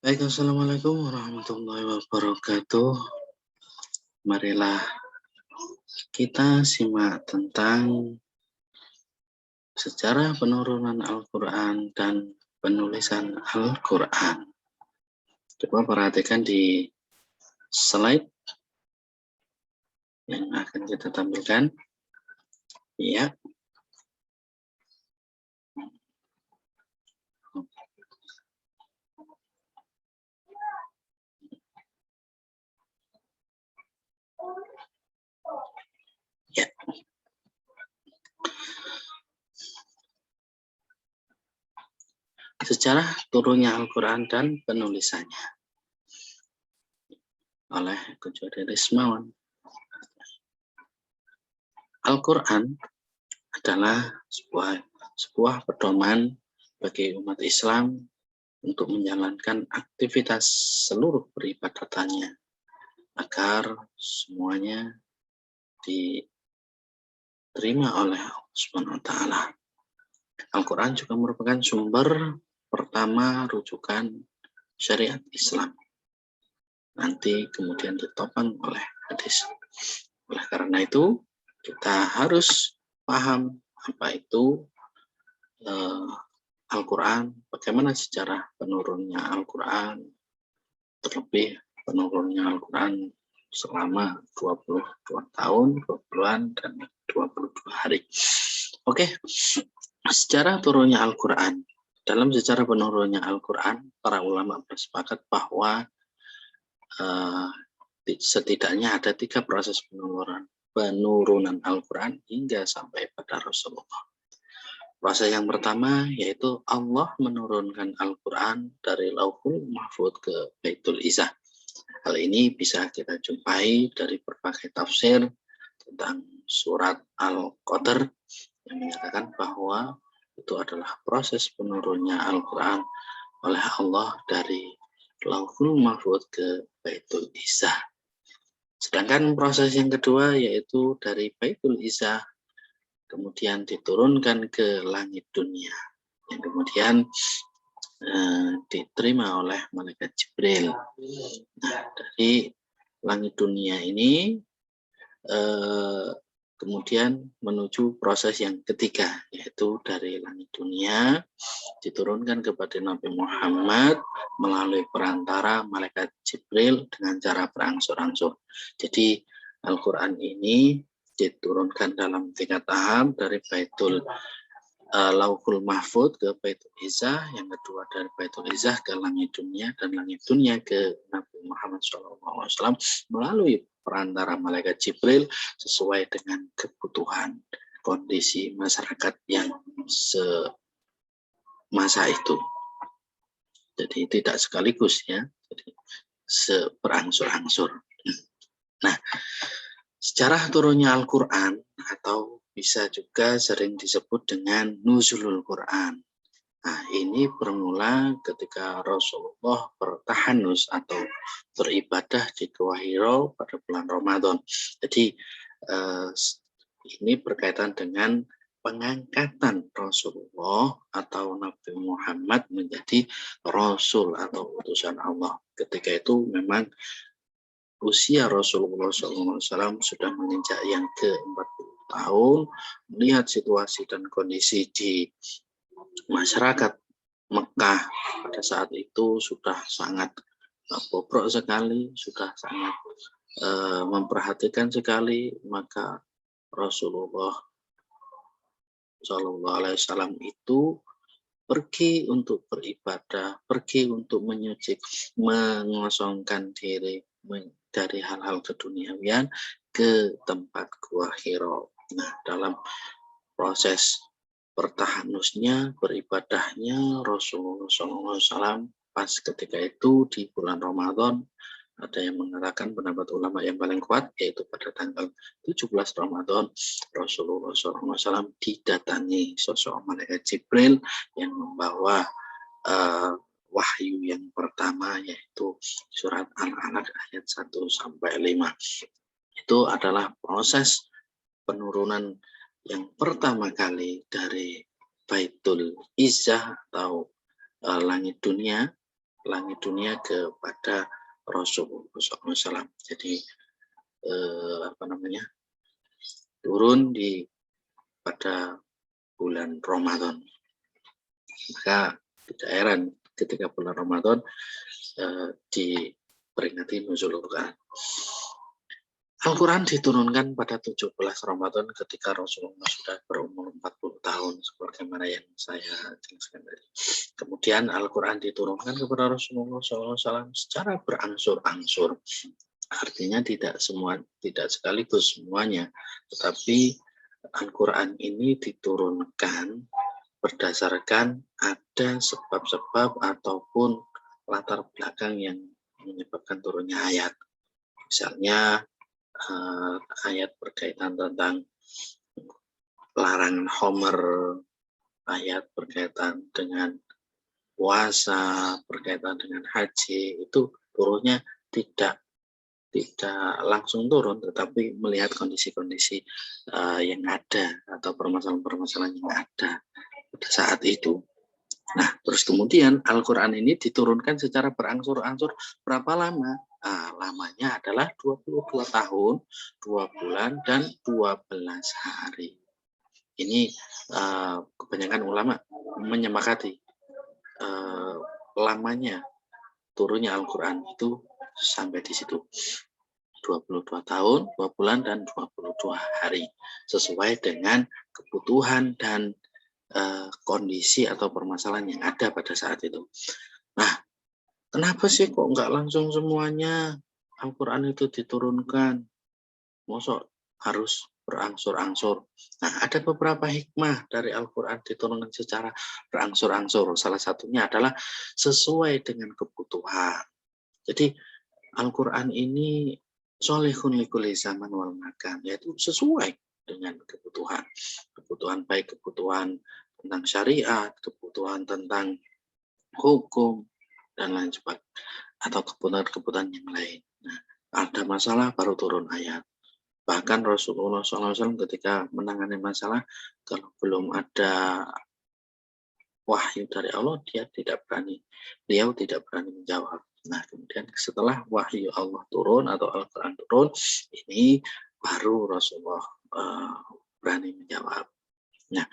Baik, assalamualaikum warahmatullahi wabarakatuh. Marilah kita simak tentang sejarah penurunan Al-Quran dan penulisan Al-Quran. Coba perhatikan di slide yang akan kita tampilkan. Ya. Ya. Sejarah turunnya Al-Quran dan penulisannya oleh Kujudi Rismawan. Al-Quran adalah sebuah pedoman bagi umat Islam untuk menjalankan aktivitas seluruh peribadatannya agar semuanya diterima oleh Allah Subhanahu wa taala. Al-Quran juga merupakan sumber pertama rujukan syariat Islam. Nanti kemudian ditopang oleh hadis. Oleh karena itu, kita harus paham apa itu Al-Quran, bagaimana sejarah penurunnya Al-Quran, terlebih penurunnya Al-Quran selama 22 tahun, 20 bulan, dan 22 hari. Oke, sejarah turunnya Al-Quran. Dalam sejarah penurunnya Al-Quran, para ulama bersepakat bahwa setidaknya ada 3 proses penurunan Al-Quran hingga sampai pada Rasulullah. Proses yang pertama yaitu Allah menurunkan Al-Quran dari Lauhul Mahfuz ke Baitul Izzah. Hal ini bisa kita jumpai dari berbagai tafsir tentang surat Al-Qadr yang menyatakan bahwa itu adalah proses penurunnya Al-Quran oleh Allah dari Lauhul Mahfuz ke Baitul Izzah. Sedangkan proses yang kedua yaitu dari Baitul Izzah kemudian diturunkan ke langit dunia, yang kemudian diterima oleh malaikat Jibril. Nah, dari langit dunia ini kemudian menuju proses yang ketiga, yaitu dari langit dunia diturunkan kepada Nabi Muhammad melalui perantara malaikat Jibril dengan cara berangsur-angsur. Jadi Al-Quran ini diturunkan dalam 3 tahap, dari Baitul Lauhul Mahfuz ke Baitul Izzah, yang kedua dari Baitul Izzah ke langit dunia, dan langit dunia ke Nabi Muhammad SAW melalui perantara malaikat Jibril sesuai dengan kebutuhan kondisi masyarakat yang semasa itu. Jadi tidak sekaligus ya, jadi berangsur-angsur. Nah, sejarah turunnya Al-Quran atau bisa juga sering disebut dengan nuzulul Quran. Nah, ini bermula ketika Rasulullah bertahanus atau beribadah di Gua Hiro pada bulan Ramadan. Jadi ini berkaitan dengan pengangkatan Rasulullah atau Nabi Muhammad menjadi Rasul atau utusan Allah. Ketika itu memang usia Rasulullah SAW sudah menginjak yang ke-40 tahun, melihat situasi dan kondisi di masyarakat Mekah pada saat itu sudah sangat bobrok sekali, sudah sangat memperhatikan sekali, maka Rasulullah SAW itu pergi untuk beribadah, pergi untuk menyuci, mengosongkan diri dari hal-hal keduniawian ke tempat Gua Hiro. Nah, dalam proses bertahanusnya, beribadahnya Rasulullah SAW pas ketika itu di bulan Ramadan, ada yang mengatakan pendapat ulama yang paling kuat yaitu pada tanggal 17 Ramadan Rasulullah SAW didatangi sosok malaikat Jibril yang membawa wahyu yang pertama yaitu surat Al-Alaq ayat 1 sampai 5. Itu adalah proses penurunan yang pertama kali dari Baitul Izzah atau langit dunia langit dunia kepada Rasulullah SAW. Jadi turun pada bulan Ramadan. Maka tidak heran ketika bulan Ramadan diperingati nuzulul Quran. Al-Quran diturunkan pada 17 Ramadan ketika Rasulullah sudah berumur 40 tahun, sebagaimana yang saya jelaskan tadi. Kemudian Al-Quran diturunkan kepada Rasulullah SAW secara berangsur-angsur. Artinya tidak sekaligus semuanya, tetapi Al-Quran ini diturunkan berdasarkan ada sebab-sebab ataupun latar belakang yang menyebabkan turunnya ayat. Misalnya ayat berkaitan tentang larangan homer, ayat berkaitan dengan puasa, berkaitan dengan haji, itu turunnya tidak langsung turun, tetapi melihat kondisi-kondisi yang ada atau permasalahan-permasalahan yang ada pada saat itu. Nah, terus kemudian Al-Quran ini diturunkan secara berangsur-angsur berapa lama? Lamanya adalah 22 tahun, 2 bulan, dan 12 hari. Ini kebanyakan ulama menyepakati lamanya turunnya Al-Quran itu sampai di situ. 22 tahun, 2 bulan, dan 22 hari. Sesuai dengan kebutuhan dan kondisi atau permasalahan yang ada pada saat itu. Nah, kenapa sih kok nggak langsung semuanya Al-Quran itu diturunkan? Mosok harus berangsur-angsur. Nah, ada beberapa hikmah dari Al-Quran diturunkan secara berangsur-angsur. Salah satunya adalah sesuai dengan kebutuhan. Jadi, Al-Quran ini sholihun likulli zaman wal makan, yaitu sesuai dengan kebutuhan. Kebutuhan baik kebutuhan tentang syariat, kebutuhan tentang hukum, dan lain sebagainya, atau kebutuhan-kebutuhan yang lain. Nah, ada masalah baru turun ayat. Bahkan Rasulullah SAW ketika menangani masalah, kalau belum ada wahyu dari Allah, beliau tidak berani menjawab. Nah, kemudian setelah wahyu Allah turun atau Al-Quran turun, ini baru Rasulullah berani menjawab. Nah,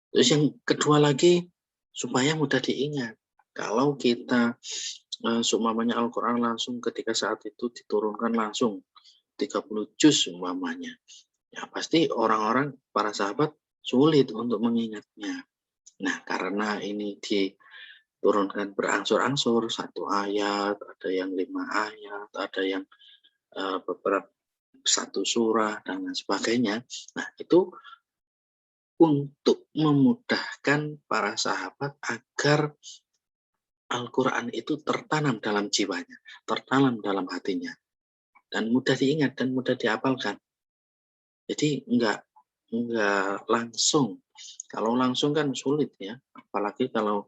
terus yang kedua lagi, supaya mudah diingat. Kalau kita seumpamanya Al-Quran langsung ketika saat itu diturunkan langsung 30 juz umpamanya, ya pasti orang-orang, para sahabat sulit untuk mengingatnya. Nah, karena ini diturunkan berangsur-angsur, 1 ayat, ada yang 5 ayat, ada yang beberapa 1 surah, dan lain sebagainya. Nah, itu untuk memudahkan para sahabat agar Al-Quran itu tertanam dalam jiwanya, tertanam dalam hatinya, dan mudah diingat dan mudah dihafalkan. Jadi enggak langsung. Kalau langsung kan sulit ya, apalagi kalau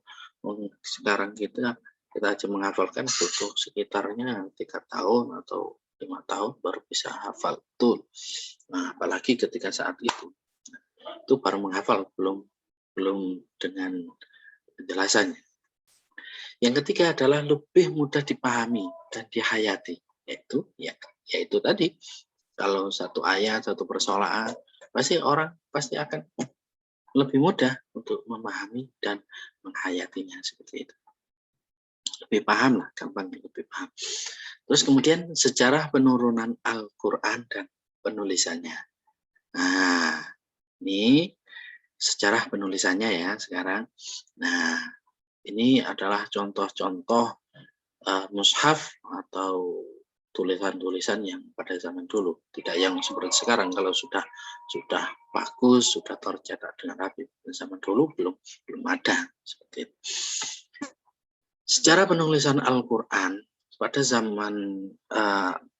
sekarang kita aja menghafalkan butuh sekitarnya 3 tahun atau 5 tahun baru bisa hafal betul. Nah, apalagi ketika saat itu baru menghafal, belum dengan penjelasannya. Yang ketiga adalah lebih mudah dipahami dan dihayati, yaitu tadi, kalau 1 ayat, 1 persoalan, orang pasti akan lebih mudah untuk memahami dan menghayatinya seperti itu. Lebih paham lah, gampang lebih paham. Terus kemudian sejarah penurunan Al-Quran dan penulisannya. Nah, ini sejarah penulisannya ya sekarang. Nah, ini adalah contoh-contoh mushaf atau tulisan-tulisan yang pada zaman dulu, tidak yang seperti sekarang. Kalau sudah bagus, sudah tercetak dengan rapi. Zaman dulu belum ada seperti itu. Sejarah penulisan Al-Quran pada zaman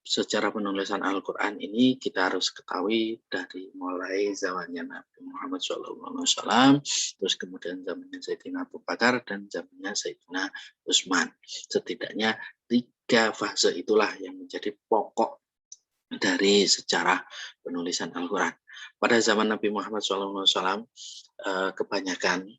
sejarah penulisan Al-Quran ini kita harus ketahui dari mulai zamannya Nabi Muhammad SAW, terus kemudian zamannya Sayyidina Abu Bakar, dan zamannya Sayyidina Utsman. Setidaknya 3 fase itulah yang menjadi pokok dari sejarah penulisan Al-Quran. Pada zaman Nabi Muhammad SAW, kebanyakan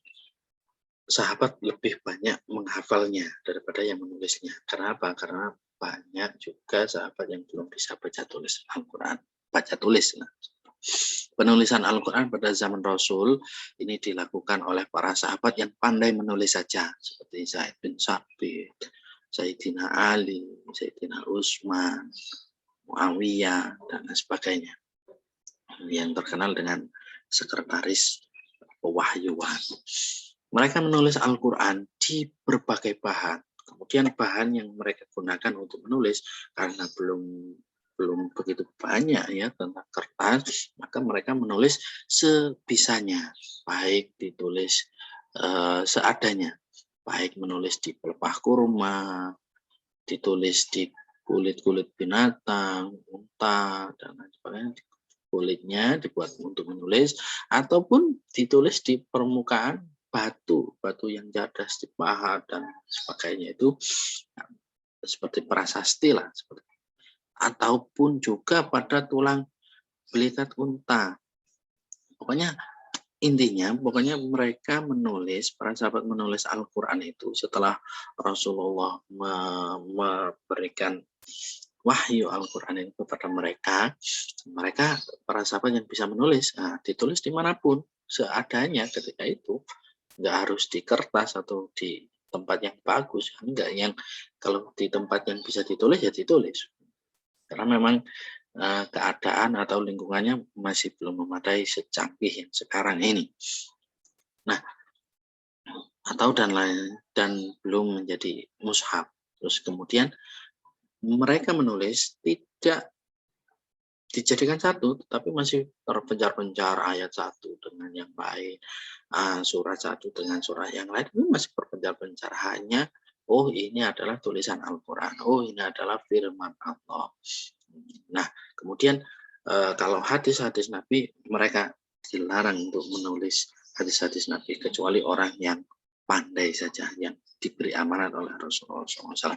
sahabat lebih banyak menghafalnya daripada yang menulisnya. Kenapa? Karena banyak juga sahabat yang belum bisa baca tulis Al-Quran. Baca tulis. Nah. Penulisan Al-Quran pada zaman Rasul ini dilakukan oleh para sahabat yang pandai menulis saja. Seperti Zaid bin Sabit, Sayyidina Ali, Sayyidina Utsman, Muawiyah, dan sebagainya. Yang terkenal dengan sekretaris pewahyuan. Mereka menulis Al-Quran di berbagai bahan. Kemudian bahan yang mereka gunakan untuk menulis karena belum begitu banyak ya tentang kertas, maka mereka menulis sebisanya, baik ditulis seadanya, baik menulis di pelepah kurma, ditulis di kulit-kulit binatang, unta, dan lain sebagainya. Kulitnya dibuat untuk menulis, ataupun ditulis di permukaan batu yang cerdas dipahat dan sebagainya itu seperti prasasti lah, ataupun juga pada tulang belikat unta. Pokoknya intinya, mereka menulis, para sahabat menulis Al-Quran itu setelah Rasulullah memberikan wahyu Al-Quran ini kepada mereka para sahabat yang bisa menulis, ditulis dimanapun, seadanya ketika itu, nggak harus di kertas atau di tempat yang bagus, enggak, yang kalau di tempat yang bisa ditulis ya ditulis, karena memang keadaan atau lingkungannya masih belum memadai secanggih yang sekarang ini. Nah, atau dan belum menjadi mushaf. Terus kemudian mereka menulis tidak dijadikan satu, tapi masih terpencar-pencar ayat satu dengan yang lain, surat satu dengan surat yang lain, ini masih berpencar-pencar, hanya oh ini adalah tulisan Al-Quran, oh ini adalah firman Allah. Nah, kemudian kalau hadis-hadis Nabi, mereka dilarang untuk menulis hadis-hadis Nabi, kecuali orang yang pandai saja, yang diberi amanat oleh Rasulullah SAW.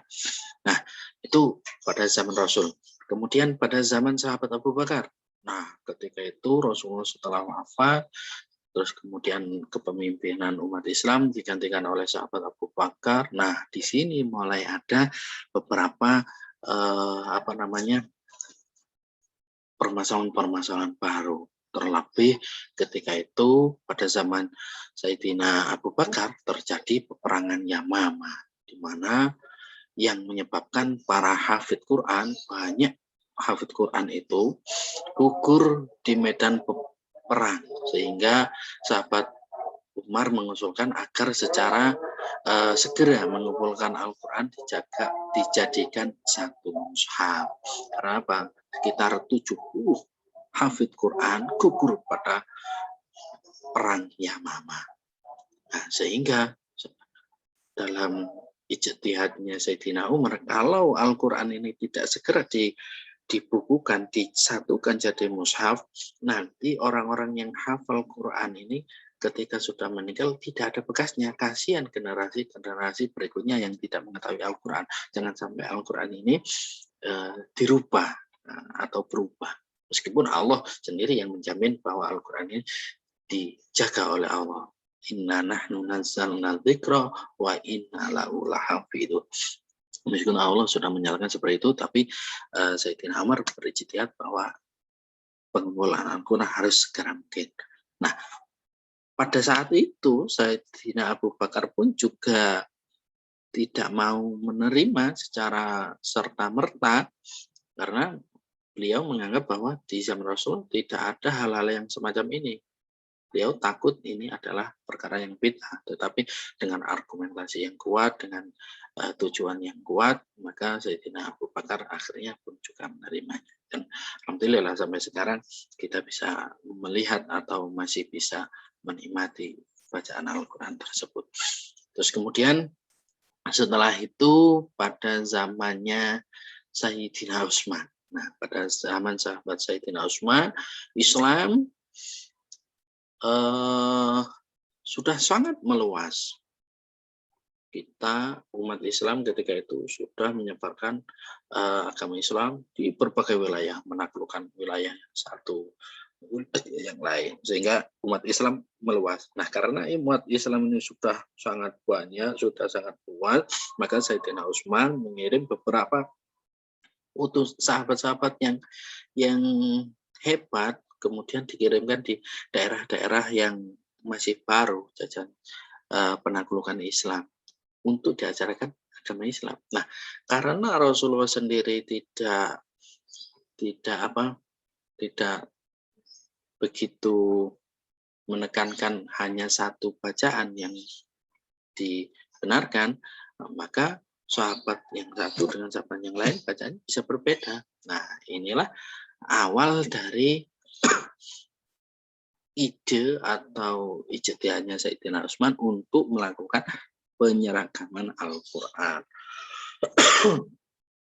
Nah, itu pada zaman Rasul. Kemudian pada zaman sahabat Abu Bakar. Nah, ketika itu Rasulullah setelah wafat, terus kemudian kepemimpinan umat Islam digantikan oleh sahabat Abu Bakar. Nah, di sini mulai ada beberapa permasalahan-permasalahan baru. Terlebih ketika itu pada zaman Sayyidina Abu Bakar terjadi peperangan Yamamah, di mana yang menyebabkan para hafid Quran, banyak hafid Quran itu gugur di medan perang, sehingga sahabat Umar mengusulkan agar secara segera mengumpulkan Al-Quran dijadikan satu mushaf. Karena apa? Sekitar 70 hafid Quran gugur pada perang Yamamah. Nah, sehingga dalam ijtihadnya Sayyidina Umar, kalau Al-Quran ini tidak segera dibukukan, disatukan jadi mushaf, nanti orang-orang yang hafal Quran ini ketika sudah meninggal tidak ada bekasnya. Kasihan generasi berikutnya yang tidak mengetahui Al-Quran. Jangan sampai Al-Quran ini dirubah atau berubah. Meskipun Allah sendiri yang menjamin bahwa Al-Quran ini dijaga oleh Allah. Inna nahnu nazzalna dzikra wa inna lahu lahafidun. Meskipun Allah sudah menyatakan seperti itu, tapi Sayyidina Umar berijtihad bahwa pengumpulan Al-Quran harus segera mungkin. Nah, pada saat itu Sayyidina Abu Bakar pun juga tidak mau menerima secara serta-merta, karena beliau menganggap bahwa di zaman Rasul tidak ada hal-hal yang semacam ini. Beliau takut ini adalah perkara yang bid'ah, tetapi dengan argumentasi yang kuat, dengan tujuan yang kuat, maka Sayyidina Abu Bakar akhirnya pun juga menerimanya. Dan alhamdulillah sampai sekarang kita bisa melihat atau masih bisa menikmati bacaan Al-Quran tersebut. Terus kemudian setelah itu pada zamannya Sayyidina Utsman. Nah, pada zaman sahabat Sayyidina Utsman, Islam sudah sangat meluas. Kita umat Islam ketika itu sudah menyebarkan agama Islam di berbagai wilayah, menaklukkan wilayah satu yang lain, sehingga umat Islam meluas. Nah, karena umat Islam ini sudah sangat banyak, sudah sangat luas, maka Sayyidina Utsman mengirim beberapa sahabat-sahabat yang hebat, kemudian dikirimkan di daerah-daerah yang masih baru jajan penaklukan Islam untuk diajarkan agama Islam. Nah, karena Rasulullah sendiri tidak begitu menekankan hanya satu bacaan yang dibenarkan, maka sahabat yang satu dengan sahabat yang lain bacaannya bisa berbeda. Nah, inilah awal dari ide atau ijtihadnya Sayyidina Utsman untuk melakukan penyeragaman Al-Quran.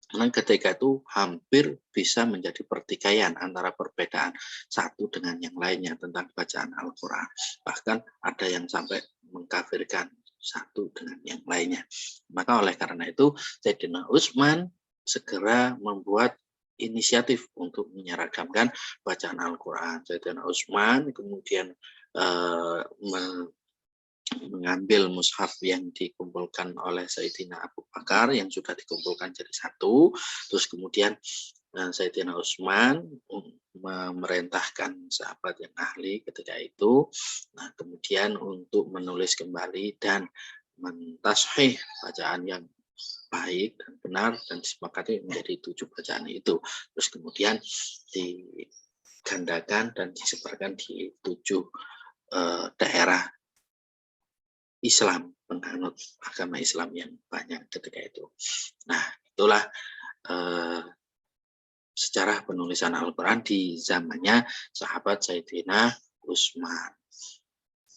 Karena ketika itu hampir bisa menjadi pertikaian antara perbedaan satu dengan yang lainnya tentang bacaan Al-Quran. Bahkan ada yang sampai mengkafirkan satu dengan yang lainnya. Maka oleh karena itu Sayyidina Utsman segera membuat inisiatif untuk menyeragamkan bacaan Al-Quran. Sayyidina Utsman kemudian mengambil mushaf yang dikumpulkan oleh Sayyidina Abu Bakar yang sudah dikumpulkan jadi satu, terus kemudian Sayyidina Utsman memerintahkan sahabat yang ahli ketika itu, nah kemudian untuk menulis kembali dan mentashih bacaan yang baik dan benar dan disepakati menjadi 7 bacaan itu, terus kemudian digandakan dan disebarkan di 7 daerah Islam, penganut agama Islam yang banyak ketika itu. Nah, itulah sejarah penulisan Al-Quran di zamannya sahabat Sayyidina Utsman.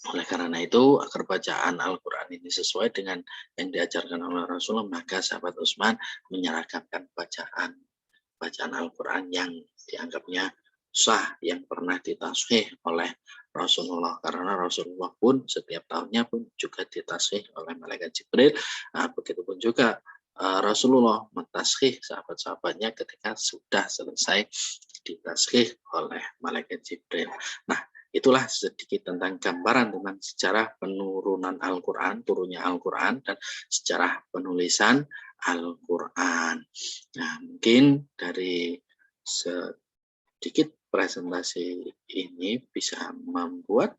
Oleh karena itu, agar bacaan Al-Quran ini sesuai dengan yang diajarkan oleh Rasulullah, maka sahabat Utsman menyeragamkan bacaan Al-Quran yang dianggapnya sah, yang pernah ditashih oleh Rasulullah, karena Rasulullah pun setiap tahunnya pun juga ditashih oleh malaikat Jibril. Nah, begitupun juga Rasulullah mentashih sahabat-sahabatnya ketika sudah selesai ditashih oleh malaikat Jibril. Nah, itulah sedikit tentang gambaran tentang sejarah penurunan Al-Quran, turunnya Al-Quran, dan sejarah penulisan Al-Quran. Nah, mungkin dari sedikit presentasi ini bisa membuat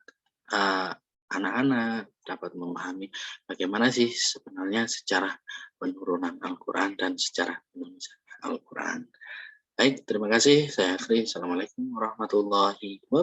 anak-anak dapat memahami bagaimana sih sebenarnya sejarah penurunan Al-Quran dan sejarah penulisan Al-Quran. Baik, terima kasih. Saya Akhri. Assalamualaikum warahmatullahi wabarakatuh.